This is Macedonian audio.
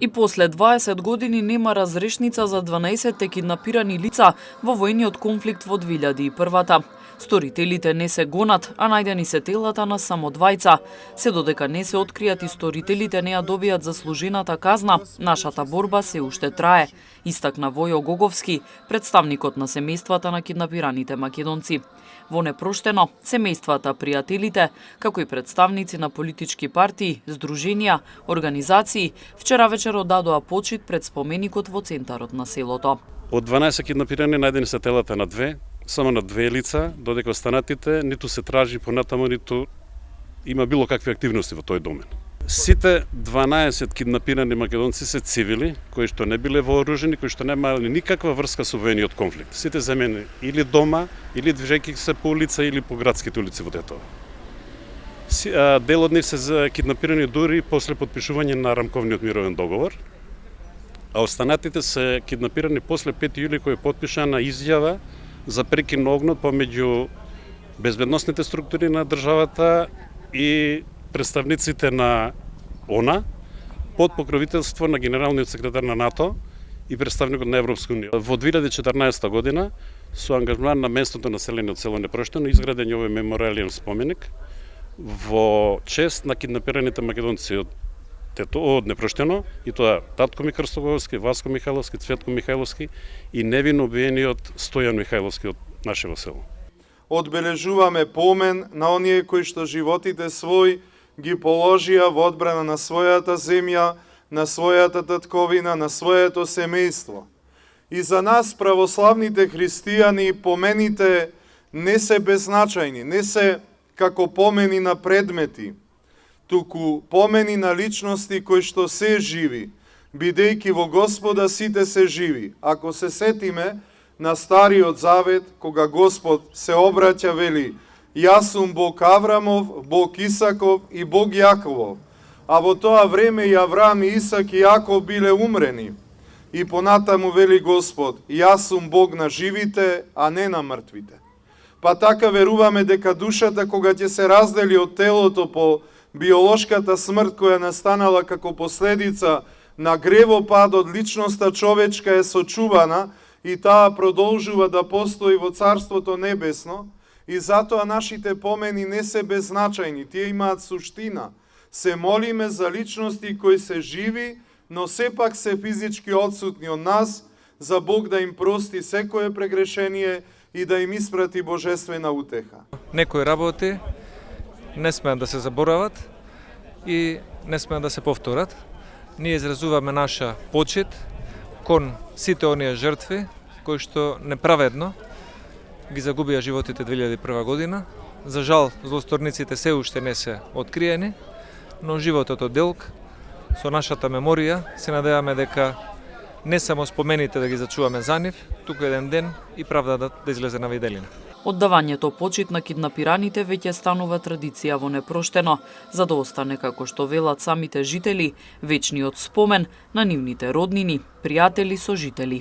И после 20 години нема разрешница за 12 киднапирани лица во војниот конфликт во 2001-та. Сторителите не се гонат, а најдени се телата на само двајца. Се додека не се откријат и сторителите не ја добијат заслужената казна, нашата борба се уште трае, истакна Војо Гоговски, представникот на семејствата на киднапираните македонци. Во Непроштено, семејствата, пријателите, како и представници на политички партии, здруженија, организации, вчера вечер оддадоа почит пред споменикот во центарот на селото. Од 12 киднапирани најдени се телата на само на две лица, додека останатите ниту се тражи понатаму, ниту има било какви активности во тој домен. Сите 12 киднапирани македонци се цивили, кои што не биле вооружени, кои што немале никаква врска со војниот конфликт. Сите земени или дома, или движејќи се по улица, или по градските улици во Тетово. Дел од нив се киднапирани дури после потпишување на рамковниот мировен договор, а останатите се киднапирани после 5 јули кој е потпишана изјава за прекин на огнот помеѓу безбедносните структури на државата и представниците на ОНА под покровителство на генералниот секретар на НАТО и представникот на Европска унија. Во 2014 година со ангажман на местното население од село Непроштено изграден овој меморијален споменик во чест на киднапираните македонци од Непроштено, и тоа татко ми Крстоговски, Васко Михајловски, Цветко Михајловски и невино убиениот Стојан Михајловски од нашето село. Одбележуваме помен на оние кои што животите свој ги положија во одбрана на својата земја, на својата татковина, на своето семејство. И за нас, православните христијани, помените не се беззначајни, не се како помени на предмети, туку помени на личности кои што се живи, бидејќи во Господа сите се живи. Ако се сетиме на Стариот Завет, кога Господ се обраќа, вели: Јас сум Бог Аврамов, Бог Исаков и Бог Јаковов. А во тоа време и Аврам, и Исак и Јаков биле умрени. И понатаму вели Господ: Јас сум Бог на живите, а не на мртвите. Па така веруваме дека душата, кога ќе се раздели од телото по биолошката смрт која настанала како последица на гревопад од личноста човечка, е сочувана и таа продолжува да постои во Царството Небесно, и затоа нашите помени не се беззначајни, тие имаат суштина. Се молиме за личности кои се живи, но сепак се физички одсутни од нас, за Бог да им прости секое прегрешение и да им испрати божествена утеха. Некои работи не смеат да се заборават и не смеат да се повторат. Ние изразуваме наша почит кон сите оние жртви кои што неправедно ги загубија животите 2001 година. За жал, злосторниците се уште не се откриени, но животот од Делк со нашата меморија се надеваме дека не само спомените да ги зачуваме за нив, туку еден ден и правда да излезе на виделина. Оддавањето почит на киднапираните веќе станува традиција во Непроштено, за да остане, како што велат самите жители, вечниот спомен на нивните роднини, пријатели, сожители.